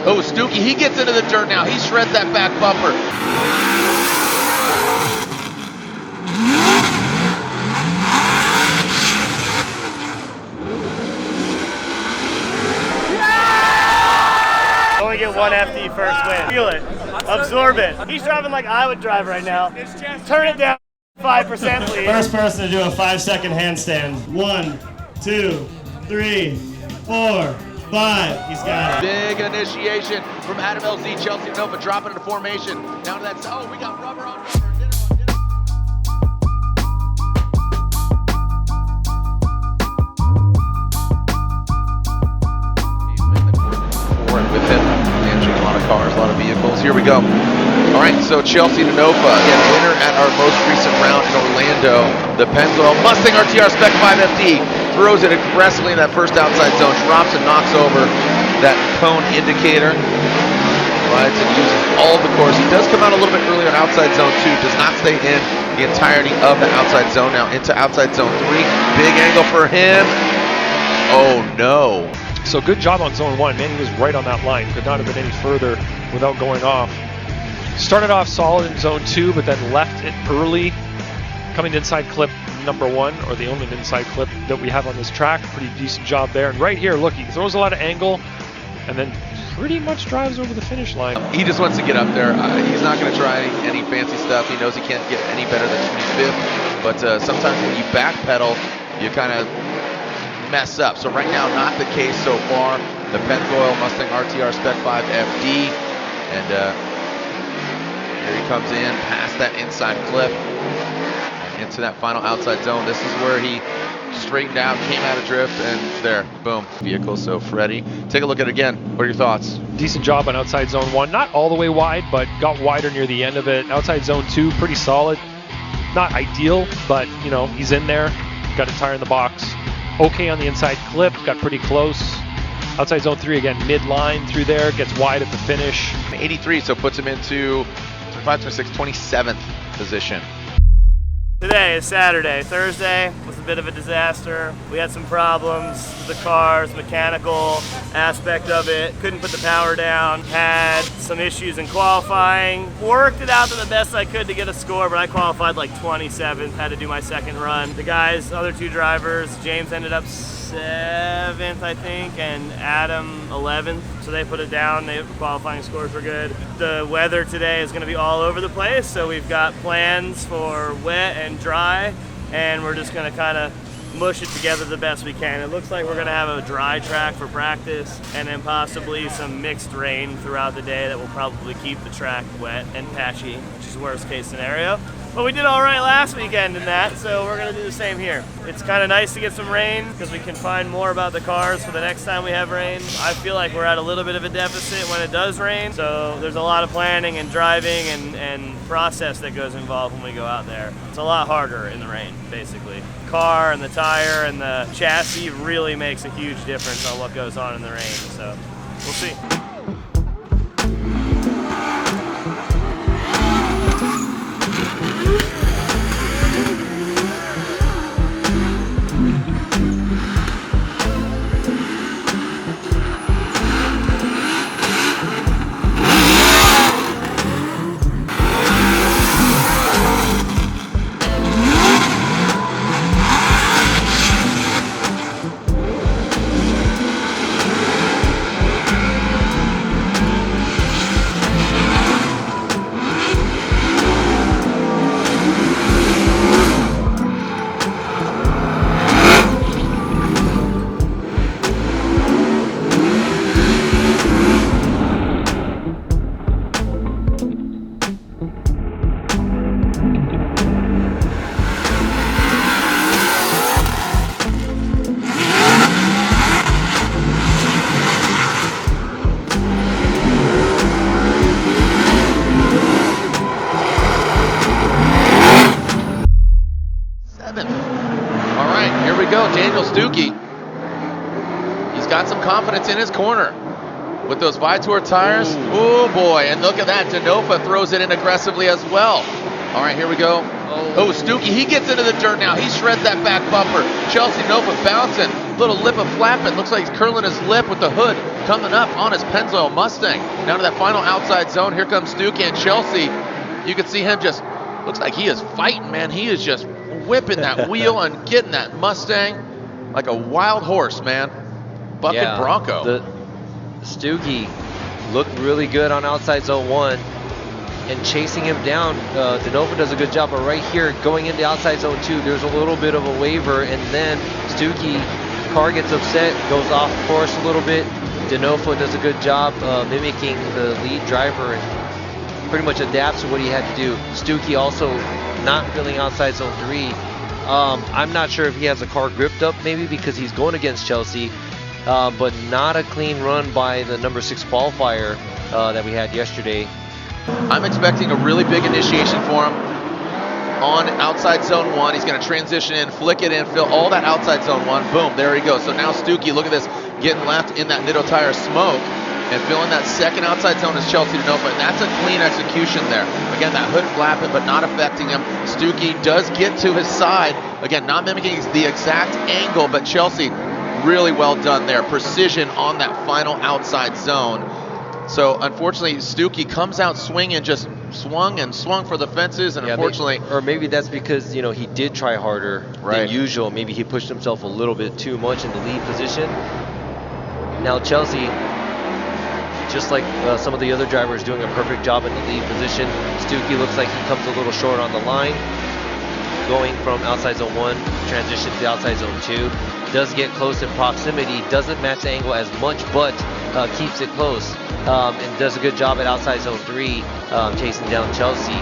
Oh, Stookie, he gets into the dirt now. He shreds that back bumper. Only get one FD first win. Feel it. Absorb it. He's driving like I would drive right now. Turn it down 5%, please. First person to do a 5-second handstand. 1, 2, 3, 4, 5. He's got it. Big initiation from Adam LZ, Chelsea DeNofa dropping into formation. Down to that. Oh, we got rubber on rubber. With him, managing a lot of cars, a lot of vehicles. Here we go. All right, so Chelsea DeNofa, again, winner at our most recent round in Orlando. The Pennzoil Mustang RTR Spec 5 FD throws it aggressively in that first outside zone, drops and knocks over that cone indicator. Rides and uses all of the course. He does come out a little bit earlier on outside zone 2, does not stay in the entirety of the outside zone. Now into outside zone 3. Big angle for him. Oh no. So good job on zone 1, man, he was right on that line. Could not have been any further without going off. Started off solid in zone 2, but then left it early. Coming to inside clip number 1, or the only inside clip that we have on this track. Pretty decent job there. And right here, look, he throws a lot of angle and then pretty much drives over the finish line. He just wants to get up there. He's not going to try any fancy stuff. He knows he can't get any better than 25th. But sometimes when you backpedal, you kind of mess up. So right now, not the case so far. The Pennzoil Mustang RTR Spec 5 FD, and here he comes in past that inside clip and into that final outside zone. This is where he straightened out, came out of drift, and there, boom, vehicle. So Freddie, take a look at it again. What are your thoughts? Decent job on outside zone 1, not all the way wide, but got wider near the end of it. Outside zone 2, pretty solid. Not ideal, but you know, he's in there, got a tire in the box. Okay on the inside clip, got pretty close. Outside zone 3 again, mid-line through there, gets wide at the finish. 83, so puts him into 25, 26, 27th position. Today is Saturday. Thursday was a bit of a disaster. We had some problems with the cars, mechanical aspect of it. Couldn't put the power down. Had some issues in qualifying. Worked it out to the best I could to get a score, but I qualified like 27th. Had to do my second run. The guys, other two drivers, James ended up 7th, I think, and Adam 11th. So they put it down. The qualifying scores were good. The weather today is going to be all over the place, so we've got plans for wet and dry, and we're just going to kind of mush it together the best we can. It looks like we're going to have a dry track for practice, and then possibly some mixed rain throughout the day that will probably keep the track wet and patchy, which is worst case scenario. But we did all right last weekend in that, so we're going to do the same here. It's kind of nice to get some rain because we can find more about the cars for the next time we have rain. I feel like we're at a little bit of a deficit when it does rain, so there's a lot of planning and driving and process that goes involved when we go out there. It's a lot harder in the rain, basically. Car and the tire and the chassis really makes a huge difference on what goes on in the rain, so we'll see. Stookie, he's got some confidence in his corner with those Vitor tires. Oh boy, and look at that, DeNofa throws it in aggressively as well. All right, here we go. Oh, Stookie, he gets into the dirt now. He shreds that back bumper. Chelsea DeNofa bouncing, little lip of flapping. Looks like he's curling his lip with the hood coming up on his Pennzoil Mustang. Down to that final outside zone. Here comes Stuckey and Chelsea. You can see him just, looks like he is fighting, man. He is just whipping that wheel and getting that Mustang like a wild horse, man. Bucking Bronco. The Stuckey looked really good on outside zone 1 and chasing him down. DeNofa does a good job, but right here going into outside zone 2, there's a little bit of a waver, and then Stuckey, car gets upset, goes off course a little bit. DeNofa does a good job mimicking the lead driver and pretty much adapts to what he had to do. Stuckey also not filling outside zone 3. I'm not sure if he has a car gripped up, maybe because he's going against Chelsea, but not a clean run by the number 6 qualifier that we had yesterday. I'm expecting a really big initiation for him on outside zone 1. He's going to transition in, flick it in, fill all that outside zone 1. Boom, there he goes. So now Stuckey, look at this, getting left in that Nitto tire smoke and filling that second outside zone is Chelsea DeNofa, and that's a clean execution there. Again, that hood flapping but not affecting him. Stuckey does get to his side. Again, not mimicking the exact angle, but Chelsea, really well done there. Precision on that final outside zone. So unfortunately, Stuckey comes out swinging, just swung and swung for the fences, and unfortunately, maybe that's because he did try harder than usual. Maybe he pushed himself a little bit too much in the lead position. Now Chelsea, just like some of the other drivers, doing a perfect job in the lead position. Stuckey looks like he comes a little short on the line, going from outside zone 1, transition to outside zone 2. Does get close in proximity, doesn't match the angle as much, but keeps it close. And does a good job at outside zone 3, chasing down Chelsea,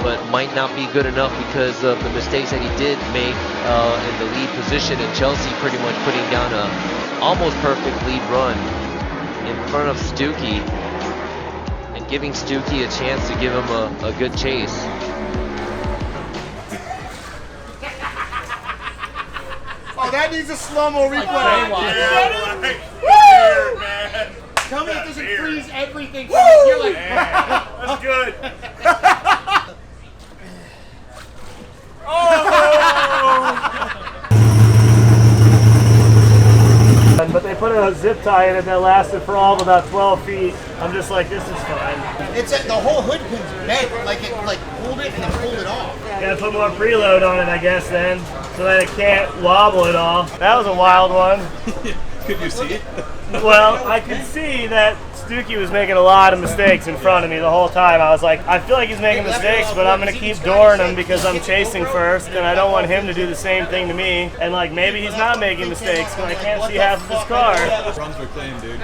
but might not be good enough because of the mistakes that he did make in the lead position, and Chelsea pretty much putting down a almost perfect lead run in front of Stuckey and giving Stuckey a chance to give him a good chase. Oh, that needs a slow-mo replay. Woo! Man. Tell me it doesn't freeze everything. You're like, That's good. But they put a zip tie in it that lasted for all of about 12 feet. I'm just like, this is fine. it's the whole hood pin's bent. Like it pulled it and then pulled it off. Gotta put more preload on it, I guess, then, so that it can't wobble at all. That was a wild one. Could you see it? Well, I could see that Stuckey was making a lot of mistakes in front of me the whole time. I was like, I feel like he's making mistakes, but I'm going to keep dooring him because I'm chasing first, and I don't want him to do the same thing to me. And like, maybe he's not making mistakes, but I can't see half of his car. Runs were clean, dude.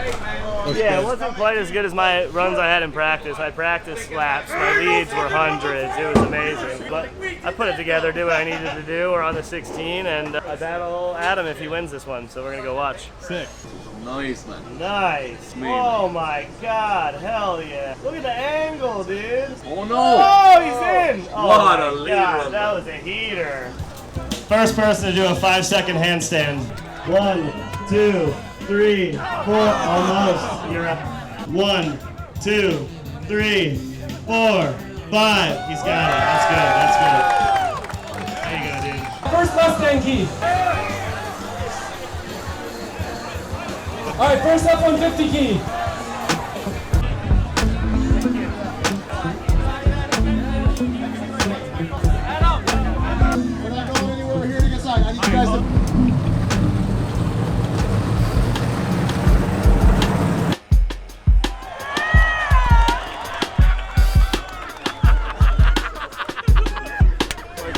Yeah, it wasn't quite as good as my runs I had in practice. I practiced laps. My leads were hundreds. It was amazing. But I put it together, did what I needed to do. We're on the 16, and I battle Adam if he wins this one, so we're going to go watch. Sick. Nice, man. Nice. Oh my God, hell yeah. Look at the angle, dude. Oh no. Oh, he's in. Oh What my a lead God, run. that was a heater. First person to do a 5-second handstand. 1, 2, 3, 4. Almost. You're up. 1, 2, 3, 4, 5. He's got it. That's good. That's good. There you go, dude. First Mustang key. All right, first F-150 key. We're not going anywhere. We're here to get signed. I need you guys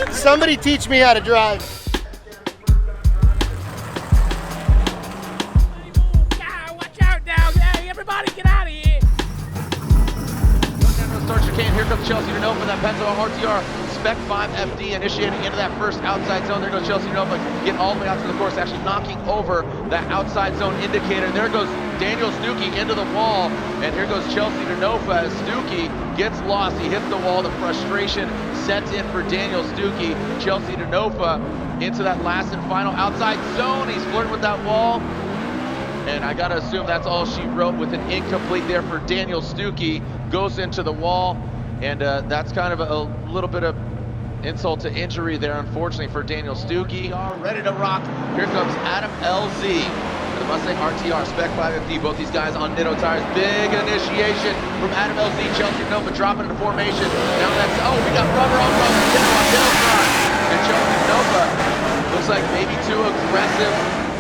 to. Somebody teach me how to drive. Start chicane. Here comes Chelsea DeNofa, that Pennzoil RTR Spec 5 FD initiating into that first outside zone. There goes Chelsea DeNofa, getting all the way out to the course, actually knocking over that outside zone indicator. There goes Daniel Stuckey into the wall, and here goes Chelsea DeNofa as Stuckey gets lost. He hits the wall. The frustration sets in for Daniel Stuckey. Chelsea DeNofa into that last and final outside zone. He's flirting with that wall. And I gotta assume that's all she wrote with an incomplete there for Daniel Stuckey. Goes into the wall, and that's kind of a little bit of insult to injury there, unfortunately, for Daniel Stuckey. Ready to rock. Here comes Adam LZ. and the Mustang RTR Spec 550. Both these guys on Ditto tires. Big initiation from Adam LZ. Chelsea DeNofa dropping into formation. Now that's, oh, we got rubber on rubber. Ditto on Ditto side. And Chelsea DeNofa looks like maybe too aggressive.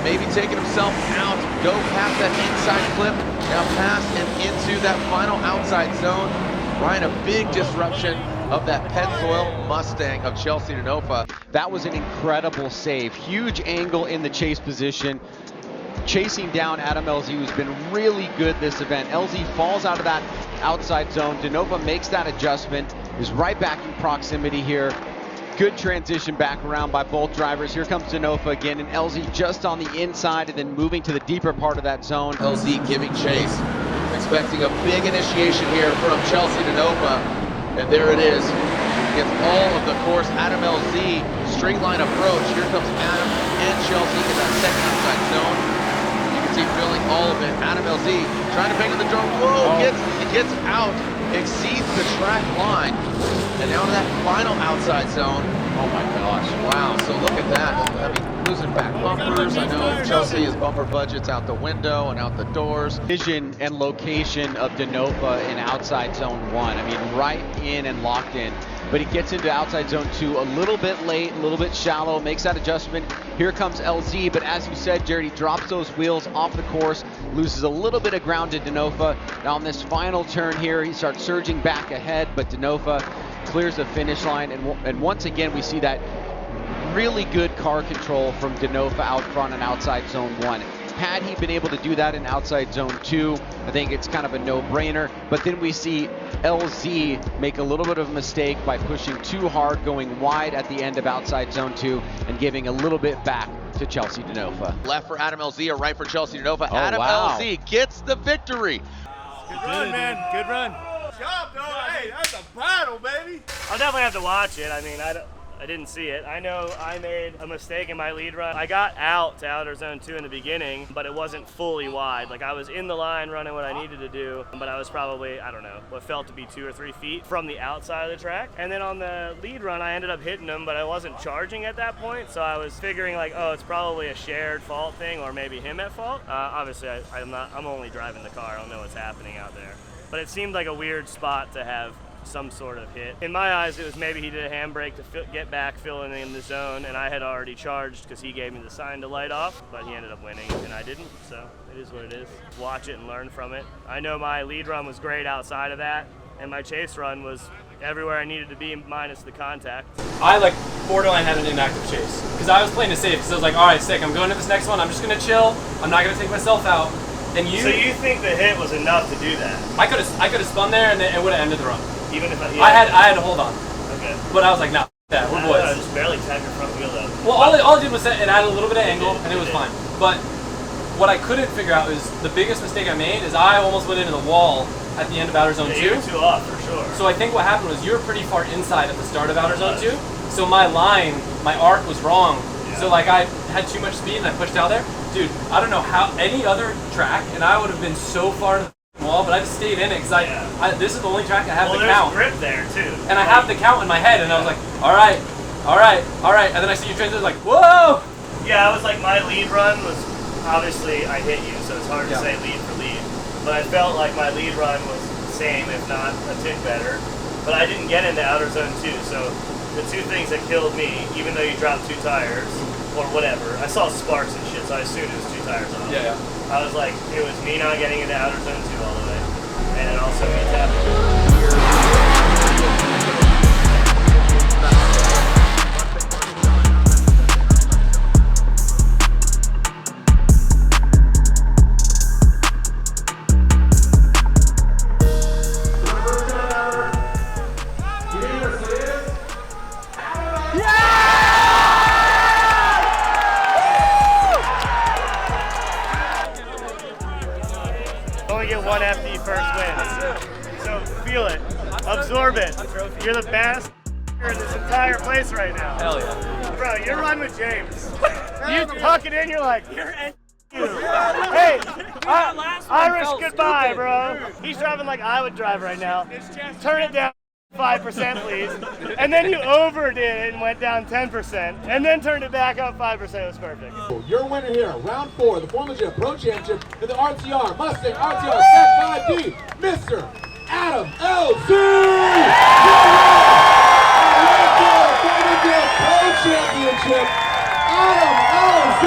Maybe taking himself out. Go past that inside clip. Now past and into that final outside zone. Ryan, a big disruption of that Pennzoil Mustang of Chelsea DeNofa. That was an incredible save. Huge angle in the chase position. Chasing down Adam LZ, who's been really good this event. LZ falls out of that outside zone. DeNofa makes that adjustment, is right back in proximity here. Good transition back around by both drivers. Here comes DeNofa again, and LZ just on the inside and then moving to the deeper part of that zone. LZ giving chase, expecting a big initiation here from Chelsea DeNofa. And there it is. Gets all of the course. Adam LZ, straight line approach. Here comes Adam and Chelsea in that second outside zone. You can see filling all of it. Adam LZ trying to bang in the drone. Whoa, gets out, exceeds the track line. And now to that final outside zone. Oh my gosh, wow. So look at that. I mean, losing back bumpers. I know Chelsea is bumper budgets out the window and out the doors. Vision and location of DeNofa in outside zone 1. I mean, right in and locked in. But he gets into outside zone 2 a little bit late, a little bit shallow, makes that adjustment. Here comes LZ, but as you said, Jared, he drops those wheels off the course, loses a little bit of ground to DeNofa. Now on this final turn here, he starts surging back ahead, but DeNofa clears the finish line. And once again, we see that really good car control from DeNofa out front and outside zone 1. Had he been able to do that in outside zone 2, I think it's kind of a no-brainer. But then we see LZ make a little bit of a mistake by pushing too hard, going wide at the end of outside zone 2 and giving a little bit back to Chelsea DeNofa. Left for Adam LZ, or right for Chelsea DeNofa. Oh, Adam wow. LZ gets the victory. Good run, man. Good run. Good job, though. Hey, that's a battle, baby. I'll definitely have to watch it. I mean, I didn't see it. I know I made a mistake in my lead run. I got out to outer zone 2 in the beginning, but it wasn't fully wide. Like, I was in the line running what I needed to do, but I was probably, I don't know, what felt to be 2 or 3 feet from the outside of the track. And then on the lead run, I ended up hitting him, but I wasn't charging at that point, so I was figuring like, oh, it's probably a shared fault thing, or maybe him at fault. Obviously, I'm only driving the car. I don't know what's happening out there. But it seemed like a weird spot to have some sort of hit. In my eyes, it was maybe he did a handbrake to get back, filling in the zone, and I had already charged because he gave me the sign to light off, but he ended up winning and I didn't, so it is what it is. Watch it and learn from it. I know my lead run was great outside of that, and my chase run was everywhere I needed to be minus the contact. I like borderline had an inactive chase because I was playing it safe because I was like, all right, sick, I'm going to this next one, I'm just gonna chill, I'm not gonna take myself out. And So you think the hit was enough to do that? I could have spun there and it would have ended the run. Even if I had to hold on. Okay. But I was like, nah, yeah, we're boys. I just barely tapped your front wheel though. Well, all I did was set it added a little bit of angle and it was fine. But what I couldn't figure out is the biggest mistake I made is I almost went into the wall at the end of outer zone 2. You were too off for sure. So I think what happened was you were pretty far inside at the start of outer zone 2. So my line, my arc was wrong. Yeah. So like I had too much speed and I pushed out there. Dude, I don't know how any other track, and I would have been so far to the wall, but I just stayed in it because this is the only track I have the count. There's grip there too. And I have the count in my head, and I was like, all right, and then I see you transition like, whoa! Yeah, I was like, my lead run was obviously I hit you, so it's hard to say lead for lead. But I felt like my lead run was the same, if not a tick better. But I didn't get into outer zone 2, so the two things that killed me, even though you dropped 2 tires, or whatever. I saw sparks and shit, so I assumed it was 2 tires off. Yeah. I was like, it was me not getting into outer zone 2 all the way, and then also me tapping. Only get one after you first win. So feel it. Absorb it. You're the best in this entire place right now. Hell yeah. Bro, you're running with James. You tuck it in, you're like, you're hey, Irish goodbye, bro. He's driving like I would drive right now. Turn it down. 5% please. And then you overdid it and went down 10%, and then turned it back up 5%. It was perfect. Your winner here, round 4, the Formula Jet Pro Championship in the RTR, Mustang RTR Set 5D, Mr. Adam L.C. Formula Jet Pro Championship, Adam L.C.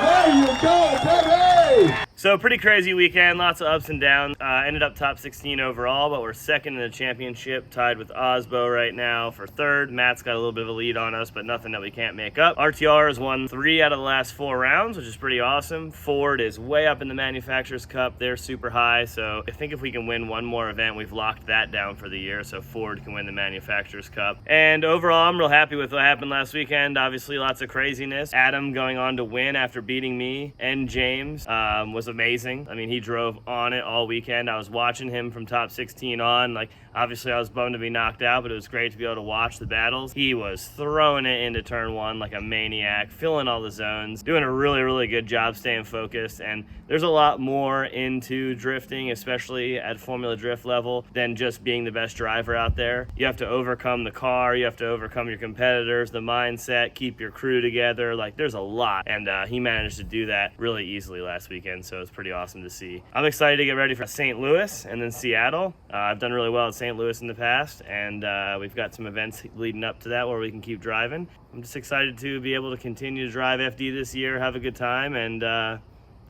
There you go, baby! So pretty crazy weekend, lots of ups and downs. Ended up top 16 overall, but we're second in the championship, tied with Osbo right now for third. Matt's got a little bit of a lead on us, but nothing that we can't make up. RTR has won 3 out of the last 4 rounds, which is pretty awesome. Ford is way up in the Manufacturers Cup. They're super high, so I think if we can win one more event, we've locked that down for the year, so Ford can win the Manufacturers Cup. And overall, I'm real happy with what happened last weekend. Obviously, lots of craziness. Adam going on to win after beating me and James was amazing. I mean, he drove on it all weekend. I was watching him from top 16 on. Like, obviously I was bummed to be knocked out, but it was great to be able to watch the battles. He was throwing it into turn 1 like a maniac, filling all the zones, doing a really, really good job staying focused. And there's a lot more into drifting, especially at Formula Drift level, than just being the best driver out there. You have to overcome the car, you have to overcome your competitors, the mindset, keep your crew together. Like, there's a lot. And he managed to do that really easily last weekend, so it's pretty awesome to see. I'm excited to get ready for St. Louis and then Seattle. I've done really well at St. Louis in the past, and we've got some events leading up to that where we can keep driving. I'm just excited to be able to continue to drive FD this year, have a good time, and go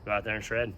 out there and shred.